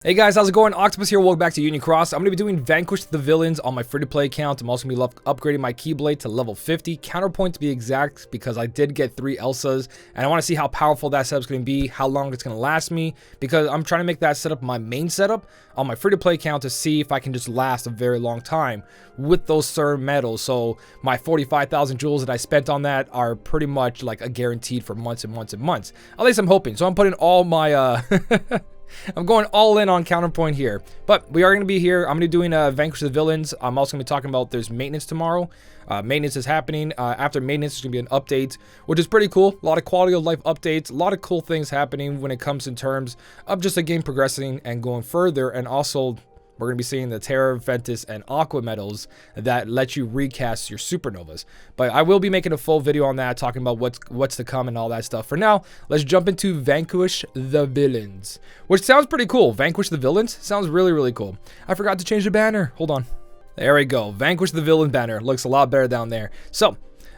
Hey guys, how's it going? Octopus here, welcome back to Union Cross. I'm going to be doing Vanquish the villains on my free-to-play account. I'm also going to be upgrading my Keyblade to level 50. Counterpoint to be exact, because I did get 3 Elsas, and I want to see how powerful that setup's going to be, how long it's going to last me, because I'm trying to make that setup my main setup on my free-to-play account to see if I can just last a very long time with those certain medals. So my 45,000 jewels that I spent on that are pretty much like a guaranteed for months and months and months. At least I'm hoping. So I'm putting all my... I'm going all in on Counterpoint here, but we are going to be here. I'm going to be doing Vanquish the villains. I'm also going to be talking about there's maintenance tomorrow. Maintenance is happening. After maintenance, there's going to be an update, which is pretty cool. A lot of quality of life updates, a lot of cool things happening when it comes in terms of just the game progressing and going further. And also, we're going to be seeing the Terra, Ventus, and Aqua medals that let you recast your supernovas. But I will be making a full video on that, talking about what's to come and all that stuff. For now, let's jump into Vanquish the villains, which sounds pretty cool. Vanquish the villains sounds really, really cool. I forgot to change the banner. Hold on. There we go. Vanquish the villain banner. Looks a lot better down there. So,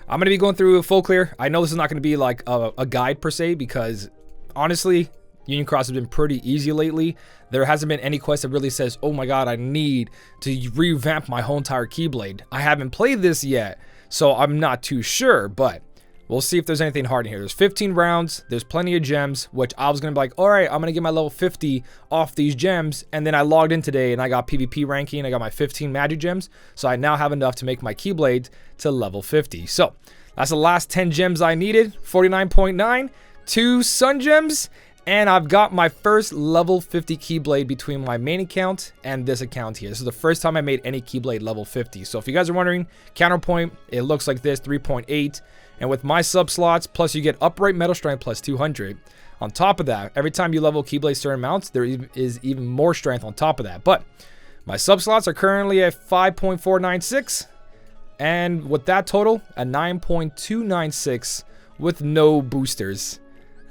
I'm going to be going through a full clear. I know this is not going to be like a guide per se, because honestly, Union Cross has been pretty easy lately. There hasn't been any quest that really says, oh my god, I need to revamp my whole entire Keyblade. I haven't played this yet, so I'm not too sure, but we'll see if there's anything hard in here. There's 15 rounds, there's plenty of gems, which I was going to be like, alright, I'm going to get my level 50 off these gems, and then I logged in today and I got PvP ranking, I got my 15 magic gems, so I now have enough to make my Keyblade to level 50. So, that's the last 10 gems I needed, 49.9, 2 sun gems, and I've got my first level 50 Keyblade between my main account and this account here. This is the first time I made any Keyblade level 50. So if you guys are wondering, Counterpoint, it looks like this, 3.8. And with my sub slots, plus you get upright metal strength plus 200. On top of that, every time you level Keyblade certain amounts, there is even more strength on top of that. But my sub slots are currently at 5.496. And with that total, a 9.296 with no boosters.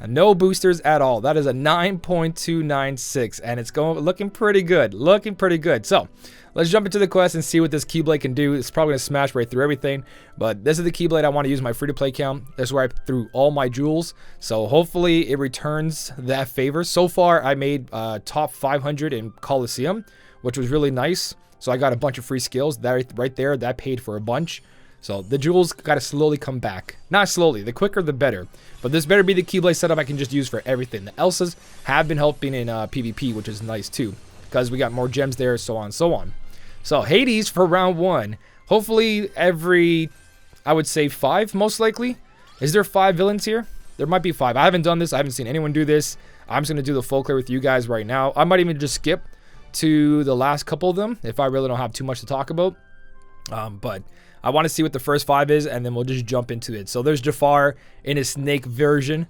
No boosters at all. That is a 9.296, and it's looking pretty good. Looking pretty good. So, let's jump into the quest and see what this Keyblade can do. It's probably going to smash right through everything, but this is the Keyblade I want to use my free-to-play account. This is where I threw all my jewels, so hopefully it returns that favor. So far, I made top 500 in Coliseum, which was really nice. So I got a bunch of free skills. That right there, that paid for a bunch. So the jewels got to slowly come back. Not slowly, the quicker the better. But this better be the Keyblade setup I can just use for everything. The Elsas have been helping in PvP, which is nice too, because we got more gems there, so on and so on. So Hades for round 1. Hopefully every, I would say 5 most likely. Is there 5 villains here? There might be 5. I haven't done this. I haven't seen anyone do this. I'm just going to do the full clear with you guys right now. I might even just skip to the last couple of them if I really don't have too much to talk about. But I want to see what the first 5 is, and then we'll just jump into it. So there's Jafar in his snake version,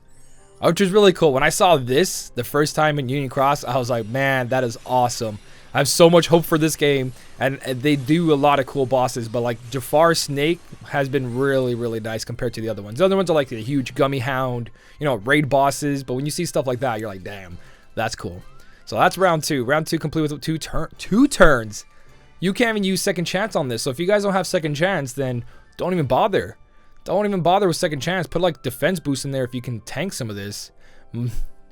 which is really cool. When I saw this the first time in Union Cross, I was like, man, that is awesome. I have so much hope for this game, and they do a lot of cool bosses, but like Jafar Snake has been really, really nice compared to the other ones. The other ones are like the huge Gummy Hound, you know, raid bosses, but when you see stuff like that, you're like, damn, that's cool. So that's round 2. Round 2 complete with 2 turns. You can't even use second chance on this. So if you guys don't have second chance, then don't even bother. Don't even bother with second chance. Put like defense boost in there if you can tank some of this.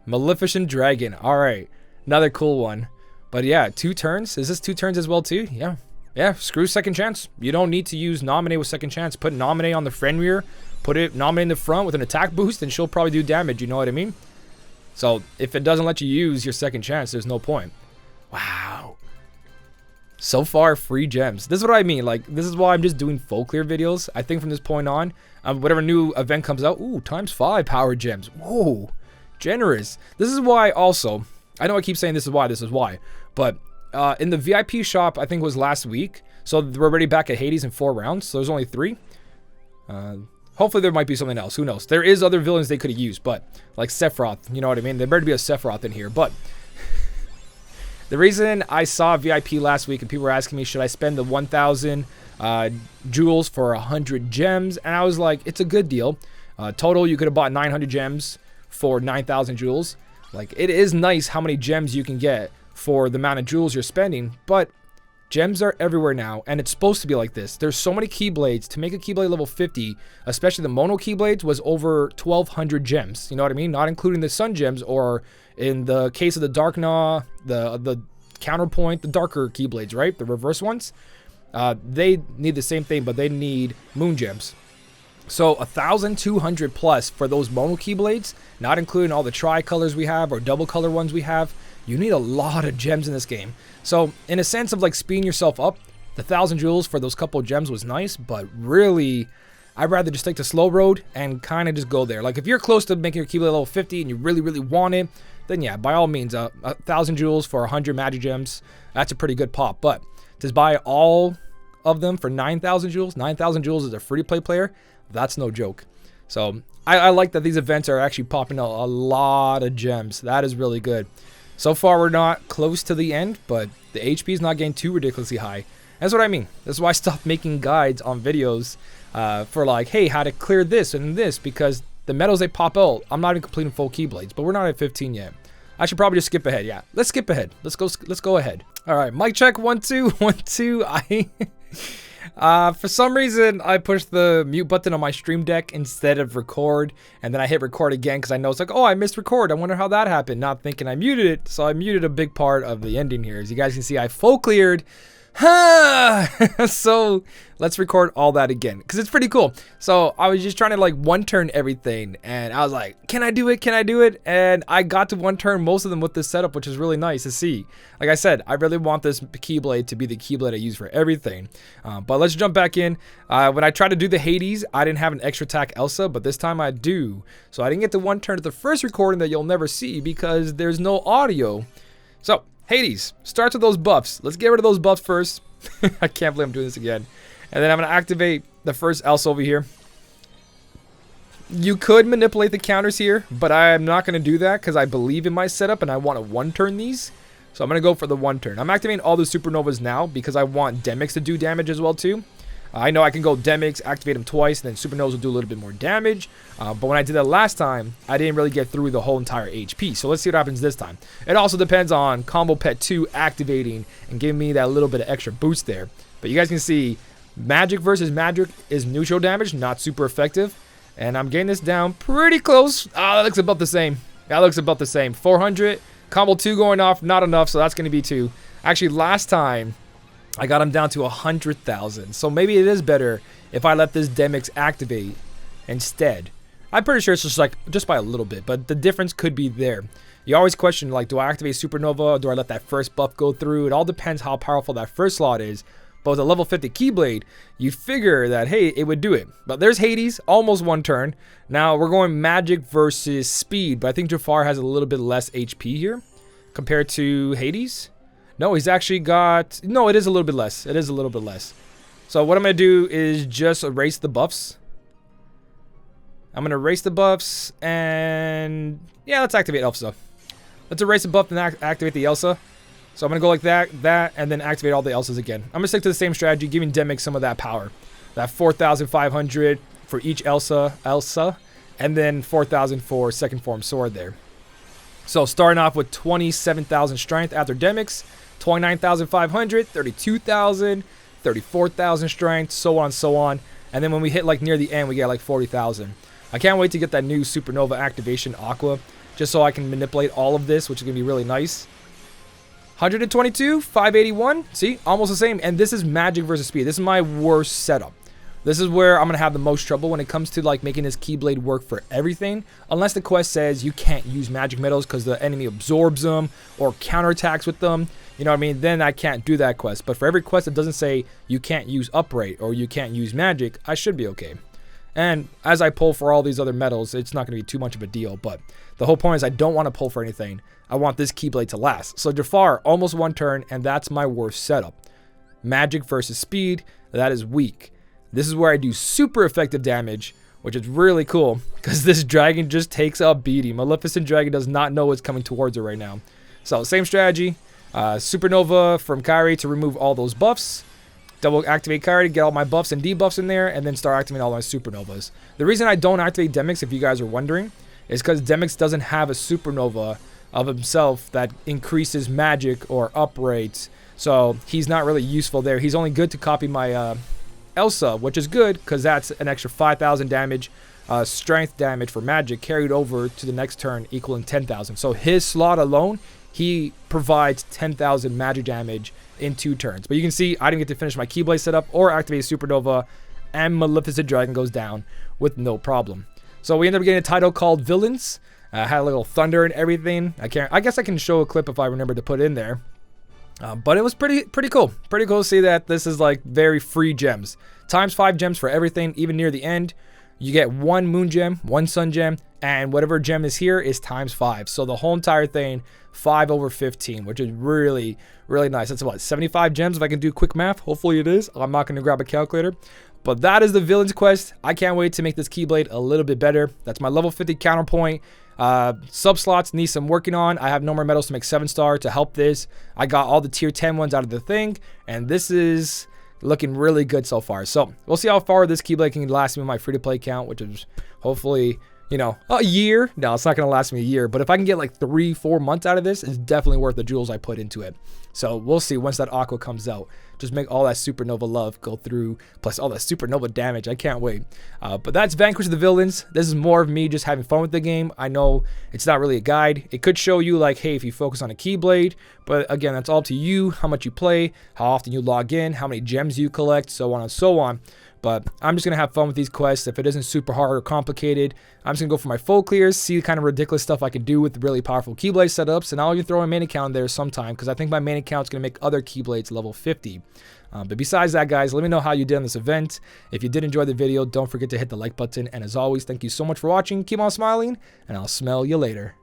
Maleficent Dragon. All right. Another cool one. But yeah, 2 turns. Is this 2 turns as well too? Yeah. Yeah, screw second chance. You don't need to use Nominate with second chance. Put Nominate on the friend rear. Put it Nominate in the front with an attack boost, and she'll probably do damage. You know what I mean? So if it doesn't let you use your second chance, there's no point. Wow. So far, free gems. This is what I mean. Like, this is why I'm just doing full clear videos. I think from this point on, whatever new event comes out, ooh, ×5 power gems. Whoa, generous. This is why also, I know I keep saying this is why, but in the VIP shop, I think it was last week, so we're already back at Hades in 4 rounds, so there's only 3. Hopefully there might be something else. Who knows? There is other villains they could have used, but like Sephiroth, you know what I mean? There better be a Sephiroth in here, but the reason I saw VIP last week and people were asking me, should I spend the 1,000 jewels for 100 gems? And I was like, it's a good deal. Total, you could have bought 900 gems for 9,000 jewels. Like, it is nice how many gems you can get for the amount of jewels you're spending, but gems are everywhere now, and it's supposed to be like this. There's so many Keyblades. To make a Keyblade level 50, especially the mono Keyblades, was over 1,200 gems. You know what I mean? Not including the sun gems or In the case of the Dark Gnaw, the Counterpoint, the darker Keyblades, right? The reverse ones, they need the same thing, but they need Moon Gems. So 1,200 plus for those mono Keyblades, not including all the tricolors we have or double color ones we have. You need a lot of gems in this game. So in a sense of like speeding yourself up, the 1,000 jewels for those couple of gems was nice, but really, I'd rather just take the slow road and kind of just go there. Like if you're close to making your Keyblade level 50 and you really, really want it, then yeah, by all means, 1,000 jewels for 100 magic gems, that's a pretty good pop. But to buy all of them for 9,000 jewels, 9,000 jewels as a free-to-play player, that's no joke. So I like that these events are actually popping out a lot of gems. That is really good. So far, we're not close to the end, but the HP is not getting too ridiculously high. That's what I mean. That's why I stopped making guides on videos for like, hey, how to clear this and this, because the medals they pop out, I'm not even completing full Keyblades, but we're not at 15 yet. I should probably just skip ahead. Yeah, let's skip ahead. Let's go ahead. All right, mic check 1 2 1 2. For some reason I pushed the mute button on my stream deck instead of record, and then I hit record again because I know it's like, oh, I missed record. I wonder how that happened. Not thinking I muted it, so I muted a big part of the ending here. As you guys can see, I full cleared. So let's record all that again because it's pretty cool. So I was just trying to like one turn everything, and I was like, can I do it? Can I do it? And I got to one turn most of them with this setup, which is really nice to see. Like I said, I really want this Keyblade to be the Keyblade I use for everything. But let's jump back in. When I tried to do the Hades, I didn't have an extra attack Elsa, but this time I do. So I didn't get to one turn at the first recording that you'll never see because there's no audio. So Hades starts with those buffs. Let's get rid of those buffs first. I can't believe I'm doing this again. And then I'm going to activate the first Elsa over here. You could manipulate the counters here, but I'm not going to do that because I believe in my setup and I want to one-turn these. So I'm going to go for the one-turn. I'm activating all the Supernovas now because I want Demix to do damage as well too. I know I can go Demix, activate them twice, and then Supernovas will do a little bit more damage. But when I did that last time, I didn't really get through the whole entire HP. So let's see what happens this time. It also depends on Combo Pet 2 activating and giving me that little bit of extra boost there. But you guys can see Magic versus Magic is neutral damage, not super effective. And I'm getting this down pretty close. That looks about the same. That looks about the same. 400. Combo 2 going off, not enough, so that's going to be 2. Actually, last time I got him down to 100,000. So maybe it is better if I let this Demix activate instead. I'm pretty sure it's just by a little bit, but the difference could be there. You always question, like, do I activate Supernova or do I let that first buff go through? It all depends how powerful that first slot is. But with a level 50 Keyblade, you figure that, hey, it would do it. But there's Hades, almost one turn. Now we're going Magic versus Speed, but I think Jafar has a little bit less HP here compared to Hades. No, he's actually got... No, it is a little bit less. It is a little bit less. So what I'm going to do is just erase the buffs. I'm going to erase the buffs and... Yeah, let's activate Elsa. Let's erase the buff and activate the Elsa. So I'm going to go like that, and then activate all the Elsas again. I'm going to stick to the same strategy, giving Demix some of that power. That 4,500 for each Elsa, and then 4,000 for second form sword there. So starting off with 27,000 strength after Demix, 29,500, 32,000, 34,000 strength, so on and so on. And then when we hit like near the end, we get like 40,000. I can't wait to get that new Supernova activation Aqua, just so I can manipulate all of this, which is going to be really nice. 122, 581, see, almost the same. And this is Magic versus Speed. This is my worst setup. This is where I'm going to have the most trouble when it comes to like making this Keyblade work for everything. Unless the quest says you can't use magic medals because the enemy absorbs them or counterattacks with them. You know what I mean? Then I can't do that quest. But for every quest that doesn't say you can't use upright or you can't use magic, I should be okay. And as I pull for all these other medals, it's not going to be too much of a deal. But the whole point is I don't want to pull for anything. I want this Keyblade to last. So Jafar, almost one turn, and that's my worst setup. Magic versus Speed, that is weak. This is where I do super effective damage, which is really cool because this dragon just takes a beating. Maleficent dragon does not know what's coming towards her right now. So same strategy. Supernova from Kairi to remove all those buffs. Double activate Kairi to get all my buffs and debuffs in there, and then start activating all my Supernovas. The reason I don't activate Demix, if you guys are wondering, is because Demix doesn't have a Supernova of himself that increases magic or uprates. So he's not really useful there. He's only good to copy my Elsa, which is good because that's an extra 5,000 damage strength damage for magic carried over to the next turn, equaling 10,000. So his slot alone, he provides 10,000 magic damage in 2 turns. But you can see I didn't get to finish my Keyblade setup or activate Supernova, and Maleficent Dragon goes down with no problem. So we ended up getting a title called Villains. Had a little thunder and everything. I guess I can show a clip if I remember to put in there. But it was pretty cool. Pretty cool to see that this is like very free gems. Times 5 gems for everything. Even near the end, you get 1 moon gem, 1 sun gem, and whatever gem is here is times 5. So the whole entire thing, 5 over 15, which is really nice. That's what, 75 gems if I can do quick math. Hopefully it is. I'm not going to grab a calculator. But that is the Villains quest. I can't wait to make this Keyblade a little bit better. That's my level 50 counterpoint. Sub slots need some working on. I have no more medals to make 7-star to help this. I got all the tier 10 ones out of the thing, and this is looking really good so far. So we'll see how far this Keyblade can last me with my free-to-play account, which is hopefully, you know, a year. No, it's not going to last me a year, but if I can get like 3-4 months out of this, it's definitely worth the jewels I put into it. So we'll see once that Aqua comes out. Just make all that Supernova love go through, plus all that Supernova damage. I can't wait. But that's Vanquish the Villains. This is more of me just having fun with the game. I know it's not really a guide. It could show you like, hey, if you focus on a Keyblade, but again, that's all up to you, how much you play, how often you log in, how many gems you collect, so on and so on. But I'm just going to have fun with these quests. If it isn't super hard or complicated, I'm just going to go for my full clears, see the kind of ridiculous stuff I can do with really powerful Keyblade setups, and I'll even throw my main account in there sometime, because I think my main account is going to make other Keyblades level 50. But besides that, guys, let me know how you did on this event. If you did enjoy the video, don't forget to hit the like button. And as always, thank you so much for watching. Keep on smiling, and I'll smell you later.